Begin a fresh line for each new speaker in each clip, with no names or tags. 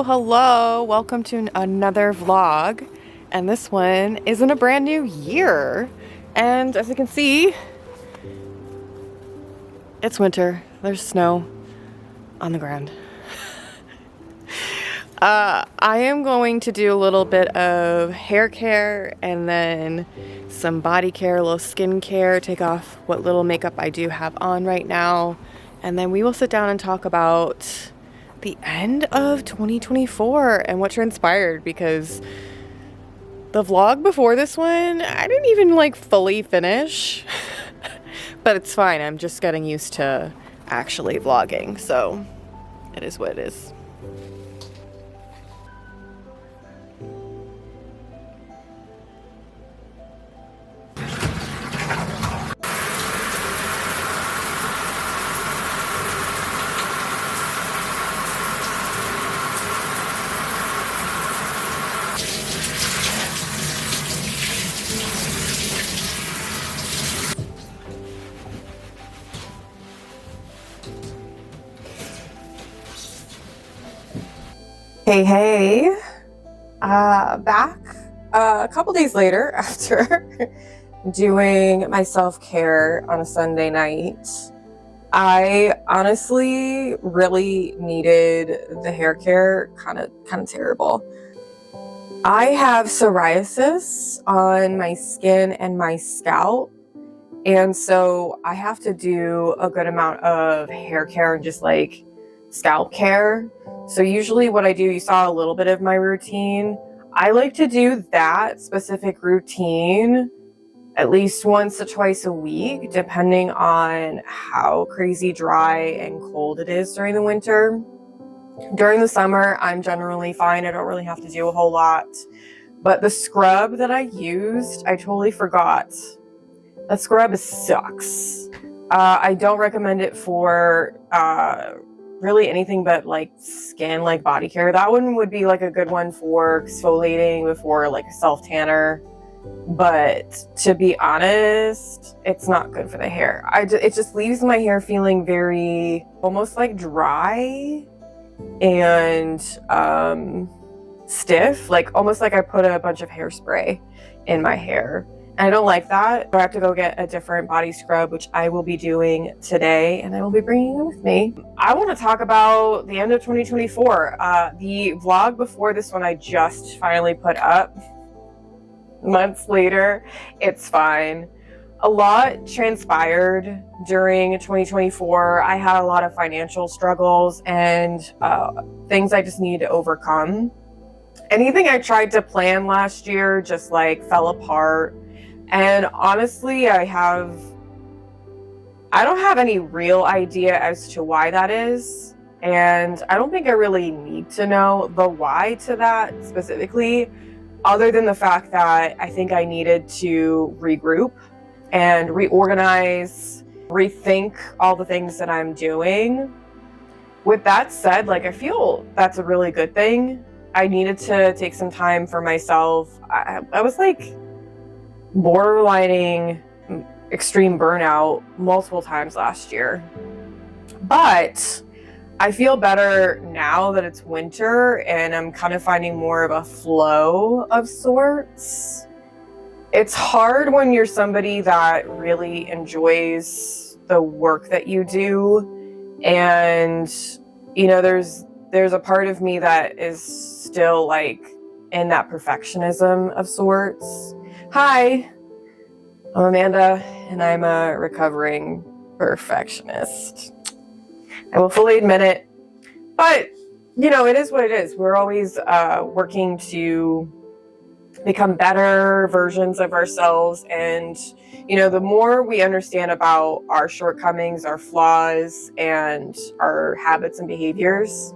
Hello. Welcome to another vlog. And this one is in a brand new year. And as you can see, it's winter. There's snow on the ground. I am going to do a little bit of hair care and then some body care, a little skin care, take off what little makeup I do have on right now. And then we will sit down and talk about the end of 2024 and what transpired, because the vlog before this one, I didn't even fully finish, but it's fine. I'm just getting used to actually vlogging, so it is what it is. Hey, back a couple days later after doing my self-care on a Sunday night. I honestly really needed the hair care, kind of terrible. I have psoriasis on my skin and my scalp, and so I have to do a good amount of hair care and just scalp care. So usually what I do, you saw a little bit of my routine. I like to do that specific routine at least once or twice a week, depending on how crazy dry and cold it is during the winter. During the summer, I'm generally fine. I don't really have to do a whole lot. But the scrub that I used, I totally forgot. That scrub sucks. I don't recommend it for really anything but skin, body care. That one would be a good one for exfoliating before a self tanner. But to be honest, it's not good for the hair. It just leaves my hair feeling very almost dry and stiff, almost like I put a bunch of hairspray in my hair. And I don't like that. I have to go get a different body scrub, which I will be doing today, and I will be bringing it with me. I want to talk about the end of 2024. The vlog before this one I just finally put up. Months later, it's fine. A lot transpired during 2024. I had a lot of financial struggles and things I just needed to overcome. Anything I tried to plan last year just fell apart. And honestly, I don't have any real idea as to why that is. And I don't think I really need to know the why to that specifically, other than the fact that I think I needed to regroup and reorganize, rethink all the things that I'm doing. With that said, I feel that's a really good thing. I needed to take some time for myself. I was borderlining extreme burnout multiple times last year. But I feel better now that it's winter and I'm kind of finding more of a flow of sorts. It's hard when you're somebody that really enjoys the work that you do. And, there's a part of me that is still in that perfectionism of sorts. Hi, I'm Amanda, and I'm a recovering perfectionist. I will fully admit it, but it is what it is. We're always working to become better versions of ourselves, and the more we understand about our shortcomings, our flaws, and our habits and behaviors,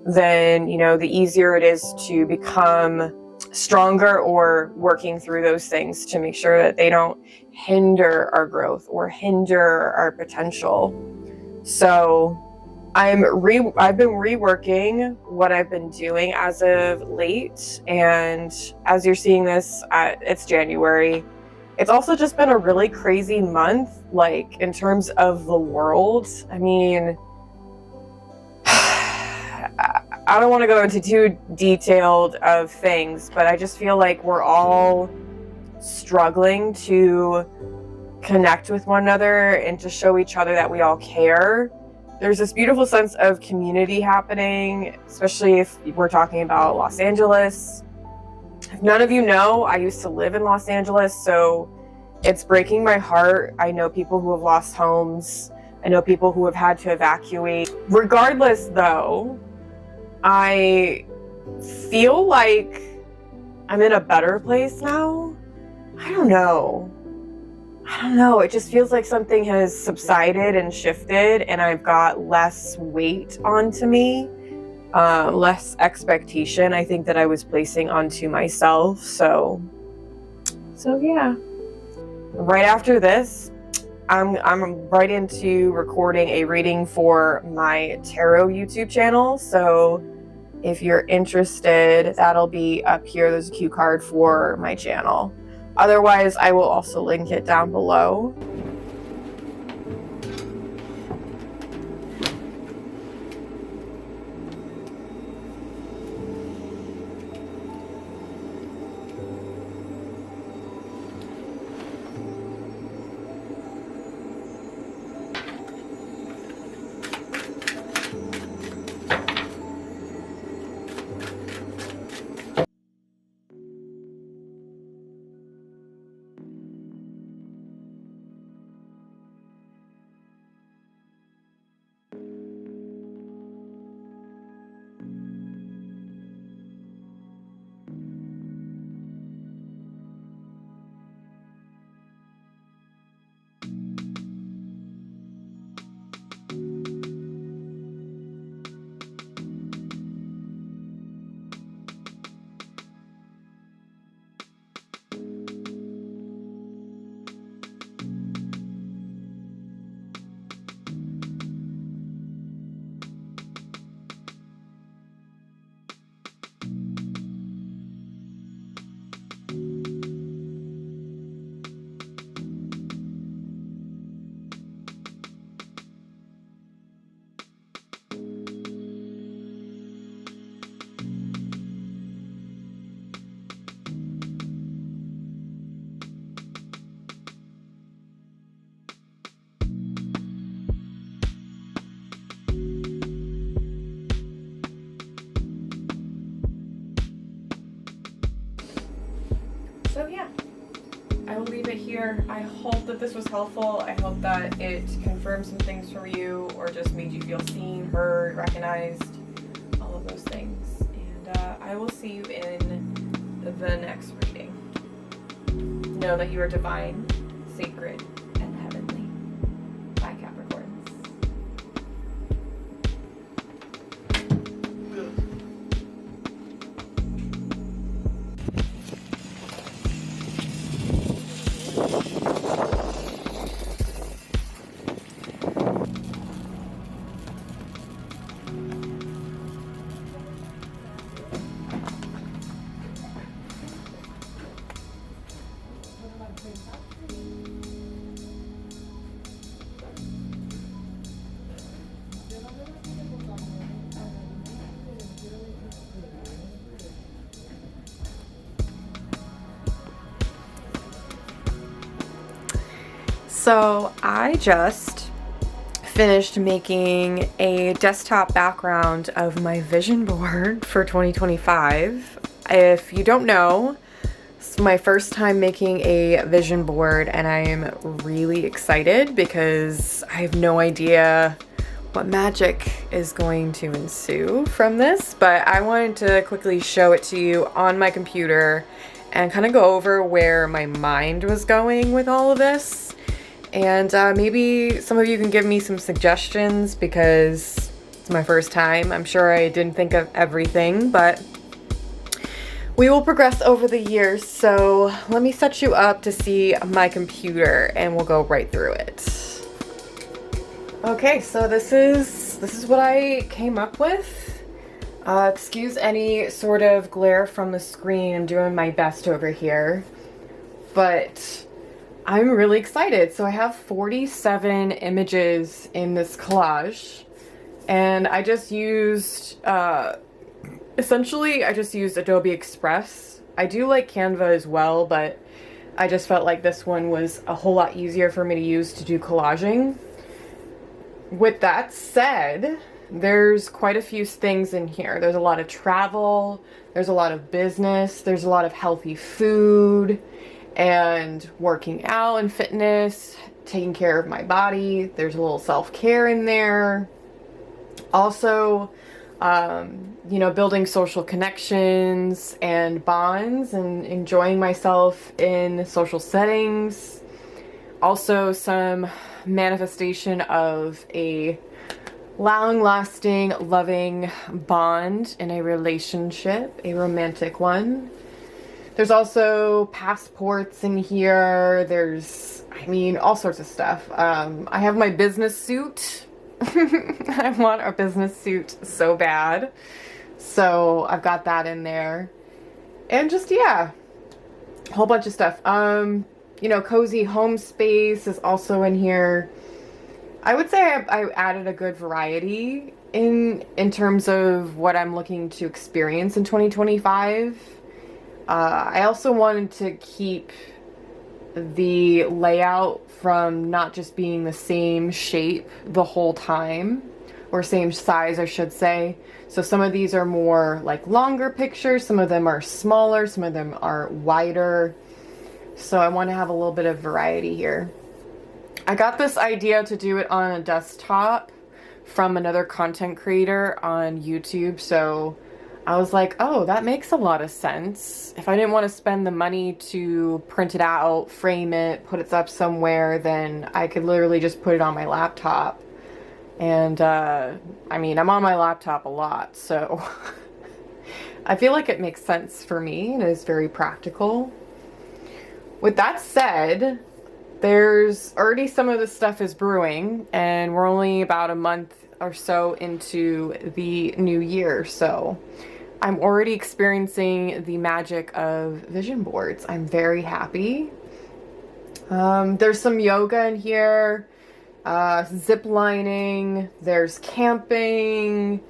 then the easier it is to become stronger or working through those things to make sure that they don't hinder our growth or hinder our potential. So I've been reworking what I've been doing as of late, and as you're seeing this, it's January. It's also just been a really crazy month, in terms of the world. I mean, I don't want to go into too detailed of things, but I just feel like we're all struggling to connect with one another and to show each other that we all care. There's this beautiful sense of community happening, especially if we're talking about Los Angeles. If none of you know, I used to live in Los Angeles, so it's breaking my heart. I know people who have lost homes. I know people who have had to evacuate. Regardless, though, I feel like I'm in a better place now. I don't know. It just feels like something has subsided and shifted, and I've got less weight onto me, less expectation, I think, that I was placing onto myself. So yeah. Right after this, I'm right into recording a reading for my tarot YouTube channel. So if you're interested, that'll be up here. There's a cue card for my channel. Otherwise, I will also link it down below. So yeah, I will leave it here. I hope that this was helpful. I hope that it confirmed some things for you, or just made you feel seen, heard, recognized, all of those things. And I will see you in the next reading. Know that you are divine, sacred, and heavenly. Bye, Capricorns. So I just finished making a desktop background of my vision board for 2025. If you don't know, it's my first time making a vision board, and I am really excited because I have no idea what magic is going to ensue from this, but I wanted to quickly show it to you on my computer and kind of go over where my mind was going with all of this. And maybe some of you can give me some suggestions, because it's my first time. I'm sure I didn't think of everything, but we will progress over the years. So let me set you up to see my computer and we'll go right through it. Okay, so this is what I came up with. Excuse any sort of glare from the screen. I'm doing my best over here, but I'm really excited. So I have 47 images in this collage, and I just used Essentially, I just used Adobe Express. I do like Canva as well, but I just felt like this one was a whole lot easier for me to use to do collaging. With that said, there's quite a few things in here. There's a lot of travel, there's a lot of business, there's a lot of healthy food, and working out and fitness, taking care of my body. There's a little self-care in there. Also, you know, building social connections and bonds and enjoying myself in social settings. Also, some manifestation of a long-lasting, loving bond in a relationship, a romantic one. There's also passports in here. There's, I mean, all sorts of stuff. I have my business suit. I want a business suit so bad. So I've got that in there. And just, yeah, a whole bunch of stuff. You know, cozy home space is also in here. I would say I added a good variety in terms of what I'm looking to experience in 2025. I also wanted to keep the layout from not just being the same shape the whole time, or same size, I should say. So some of these are more like longer pictures, some of them are smaller, some of them are wider. So I want to have a little bit of variety here. I got this idea to do it on a desktop from another content creator on YouTube, so I was like, oh, that makes a lot of sense. If I didn't want to spend the money to print it out, frame it, put it up somewhere, then I could literally just put it on my laptop. And, I mean, I'm on my laptop a lot, so I feel like it makes sense for me and is very practical. With that said, there's already some of this stuff is brewing, and we're only about a month or so into the new year, so I'm already experiencing the magic of vision boards. I'm very happy. There's some yoga in here, zip lining, there's camping,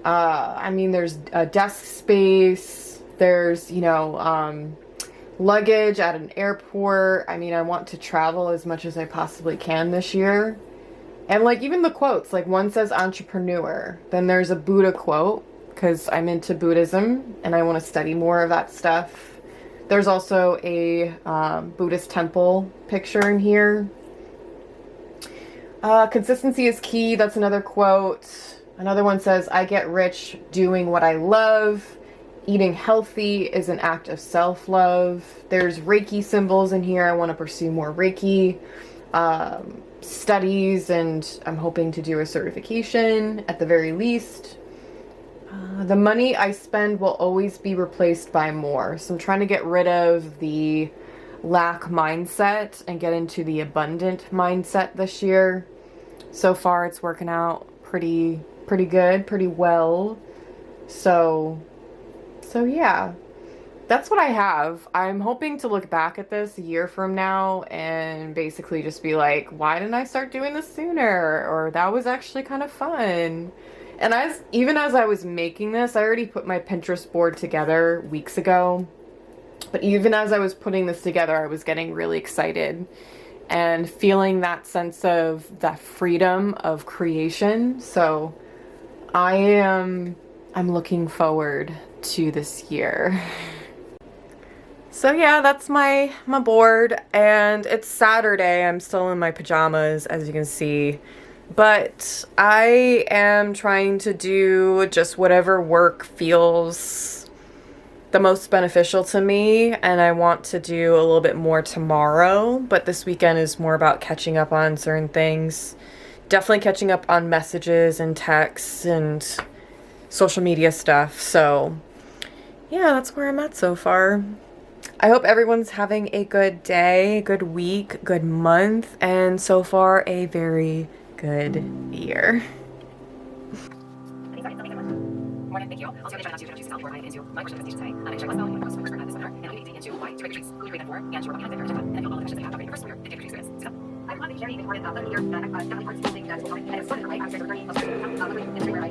I mean, there's a desk space, there's, you know, luggage at an airport. I mean, I want to travel as much as I possibly can this year. And like even the quotes, like one says entrepreneur, then there's a Buddha quote, because I'm into Buddhism and I want to study more of that stuff. There's also a Buddhist temple picture in here. Consistency is key. That's another quote. Another one says, I get rich doing what I love. Eating healthy is an act of self-love. There's Reiki symbols in here. I want to pursue more Reiki studies, and I'm hoping to do a certification at the very least. The money I spend will always be replaced by more. So I'm trying to get rid of the lack mindset and get into the abundant mindset this year. So far it's working out pretty good, pretty well. So yeah, that's what I have. I'm hoping to look back at this a year from now and basically just be like, why didn't I start doing this sooner? Or that was actually kind of fun. And even as I was making this, I already put my Pinterest board together weeks ago. But even as I was putting this together, I was getting really excited and feeling that sense of that freedom of creation. So I'm looking forward to this year. So yeah, that's my board, and it's Saturday. I'm still in my pajamas, as you can see. But I am trying to do just whatever work feels the most beneficial to me, and I want to do a little bit more tomorrow, but this weekend is more about catching up on certain things. Definitely catching up on messages and texts and social media stuff. So yeah, that's where I'm at so far. I hope everyone's having a good day, good week, good month, and so far a very good year.
Morning, thank you. Also, try not to choose self or I into my question is to say, I check myself, and first at the center, and eating into white, to make treats, food, and 4, and your weapon has and you'll all the questions they have to first we're the different experience. So, I'm on the journey before the other year, definitely for something that is going, and it's fun, right? I'm starting to learn, and everywhere I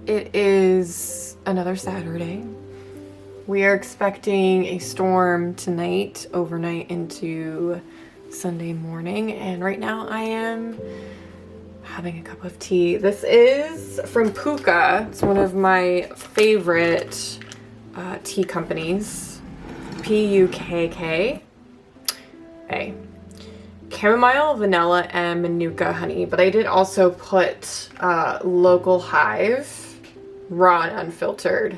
It is another Saturday. We are expecting a storm tonight, overnight into Sunday morning, and right now I am having a cup of tea. This is from Puka. It's one of my favorite tea companies. P-U-K-K. A. Chamomile, vanilla, and manuka honey, but I did also put local hive raw and unfiltered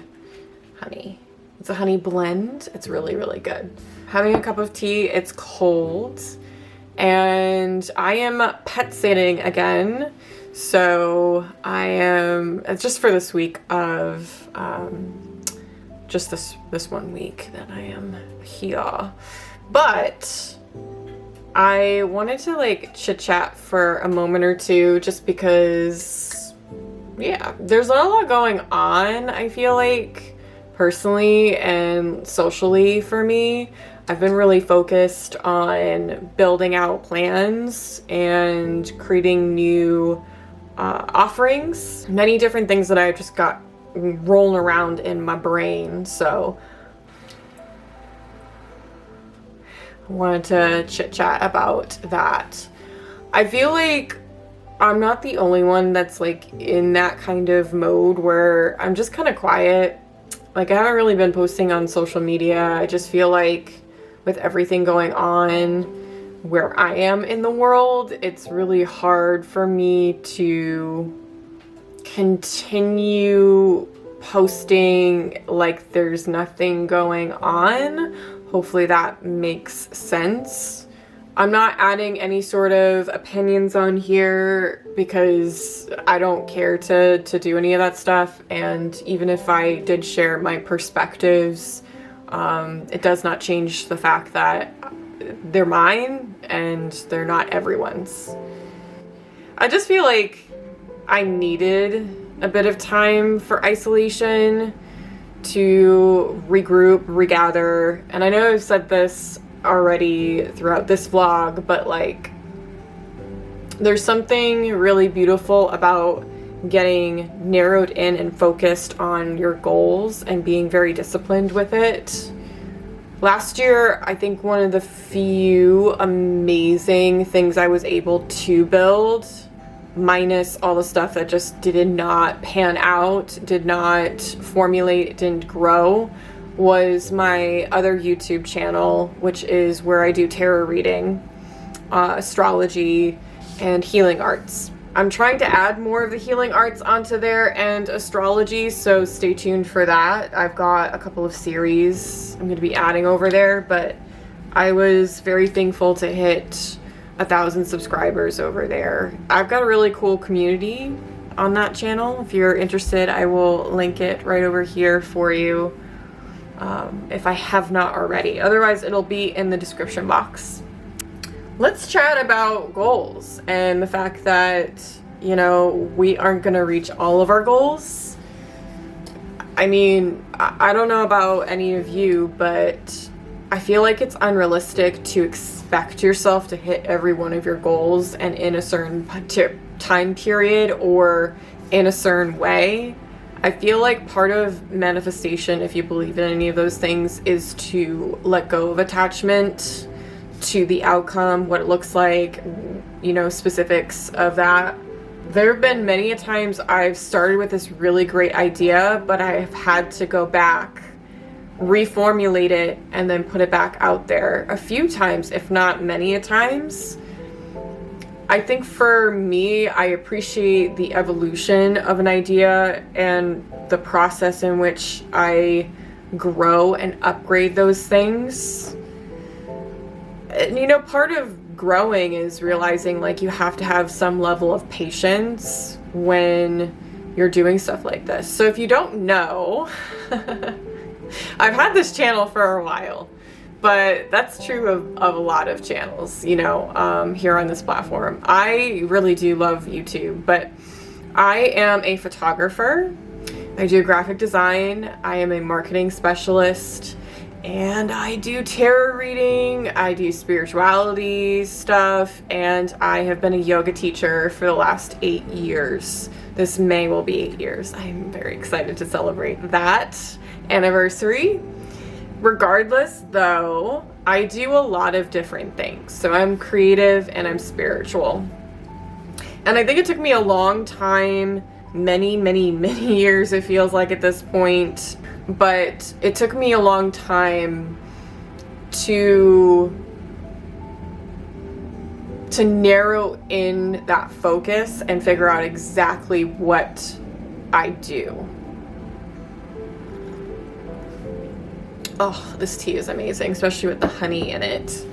honey. It's a honey blend. It's really, really good. Having a cup of tea. It's cold, and I am pet sitting again. So I am, it's just for this week of just this 1 week that I am here. But I wanted to like chit chat for a moment or two, just because, yeah, there's not a lot going on, I feel like, personally and socially for me. I've been really focused on building out plans and creating new offerings, many different things that I've just got rolling around in my brain. So I wanted to chit chat about that. I feel like I'm not the only one that's like in that kind of mode where I'm just kind of quiet. Like, I haven't really been posting on social media. I just feel like with everything going on where I am in the world, it's really hard for me to continue posting like there's nothing going on. Hopefully that makes sense. I'm not adding any sort of opinions on here because I don't care to do any of that stuff. And even if I did share my perspectives, it does not change the fact that they're mine and they're not everyone's. I just feel like I needed a bit of time for isolation to regroup, regather. And I know I've said this already throughout this vlog, but like, there's something really beautiful about getting narrowed in and focused on your goals and being very disciplined with it. Last year, I think one of the few amazing things I was able to build, minus all the stuff that just did not pan out, did not formulate, didn't grow, was my other YouTube channel, which is where I do tarot reading, astrology, and healing arts. I'm trying to add more of the healing arts onto there and astrology, so stay tuned for that. I've got a couple of series I'm going to be adding over there, but I was very thankful to hit 1,000 subscribers over there. I've got a really cool community on that channel. If you're interested, I will link it right over here for you. If I have not already. Otherwise, it'll be in the description box. Let's chat about goals and the fact that, you know, we aren't going to reach all of our goals. I mean, I don't know about any of you, but I feel like it's unrealistic to expect yourself to hit every one of your goals and in a certain time period or in a certain way. I feel like part of manifestation, if you believe in any of those things, is to let go of attachment to the outcome, what it looks like, you know, specifics of that. There have been many a times I've started with this really great idea, but I've had to go back, reformulate it, and then put it back out there a few times, if not many a times. I think for me, I appreciate the evolution of an idea and the process in which I grow and upgrade those things. And, you know, part of growing is realizing like you have to have some level of patience when you're doing stuff like this. So if you don't know, I've had this channel for a while. But that's true of a lot of channels, you know, here on this platform. I really do love YouTube, but I am a photographer I do graphic design, I am a marketing specialist, and I do tarot reading, I do spirituality stuff, and I have been a yoga teacher for the last 8 years. This May will be 8 years. I'm very excited to celebrate that anniversary. Regardless, though, I do a lot of different things. So I'm creative and I'm spiritual. And I think it took me a long time, many years it feels like at this point, but it took me a long time to narrow in that focus and figure out exactly what I do. Oh, this tea is amazing, especially with the honey in it.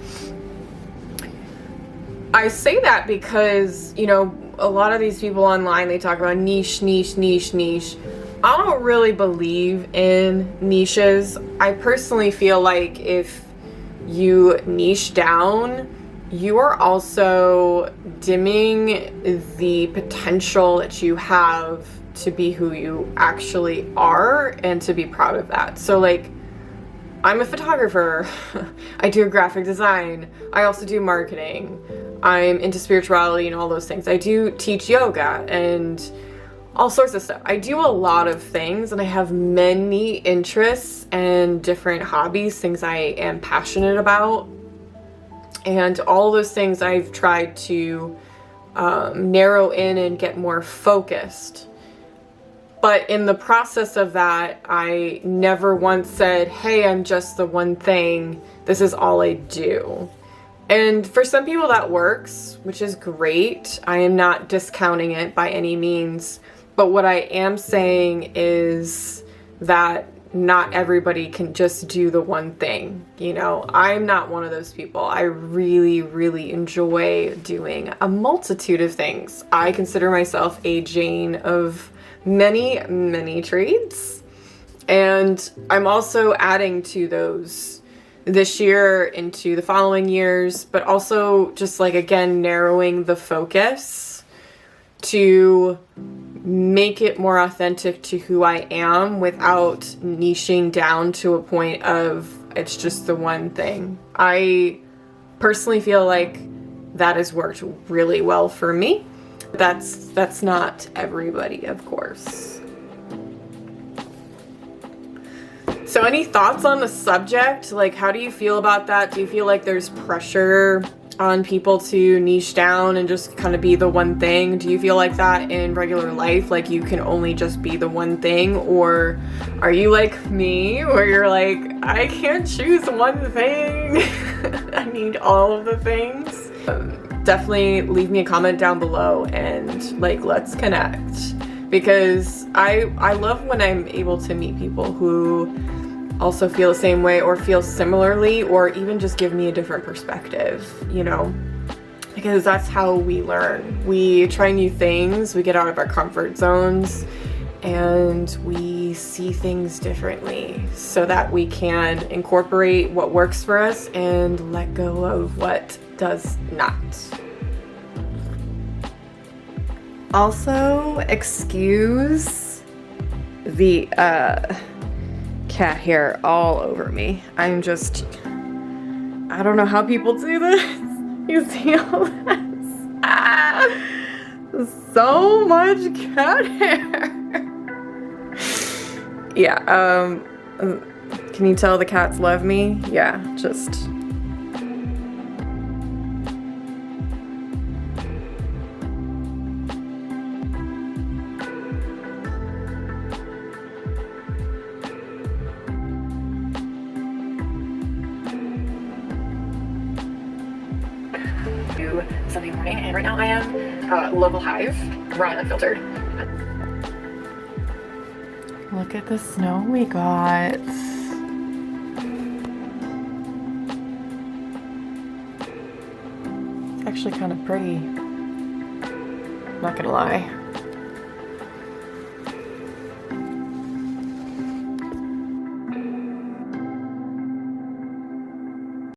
I say that because, you know, a lot of these people online, they talk about niche. I don't really believe in niches. I personally feel like if you niche down, you are also dimming the potential that you have to be who you actually are and to be proud of that. So like, I'm a photographer, I do graphic design, I also do marketing, I'm into spirituality and all those things. I do teach yoga and all sorts of stuff. I do a lot of things and I have many interests and different hobbies, things I am passionate about. And all those things I've tried to narrow in and get more focused. But in the process of that, I never once said, hey, I'm just the one thing. This is all I do. And for some people that works, which is great. I am not discounting it by any means. But what I am saying is that not everybody can just do the one thing. You know, I'm not one of those people. I really enjoy doing a multitude of things. I consider myself a Jane of many trades, and I'm also adding to those this year into the following years, but also just like, again, narrowing the focus to make it more authentic to who I am without niching down to a point of it's just the one thing. I personally feel like that has worked really well for me. That's not everybody, of course. So any thoughts on the subject? Like, how do you feel about that? Do you feel like there's pressure on people to niche down and just kind of be the one thing? Do you feel like that in regular life? Like you can only just be the one thing? Or are you like me where you're like, I can't choose one thing. I need all of the things. Definitely leave me a comment down below and like, let's connect, because I love when I'm able to meet people who also feel the same way or feel similarly, or even just give me a different perspective, you know, because that's how we learn. We try new things, we get out of our comfort zones, and we see things differently so that we can incorporate what works for us and let go of what does not. Also, excuse the cat hair all over me. I don't know how people do this. You see all this? So much cat hair. Yeah, can you tell the cats love me? Yeah, just... Sunday morning, and right now I am local hive, raw and unfiltered. Look at the snow we got. It's actually kind of pretty, not gonna lie.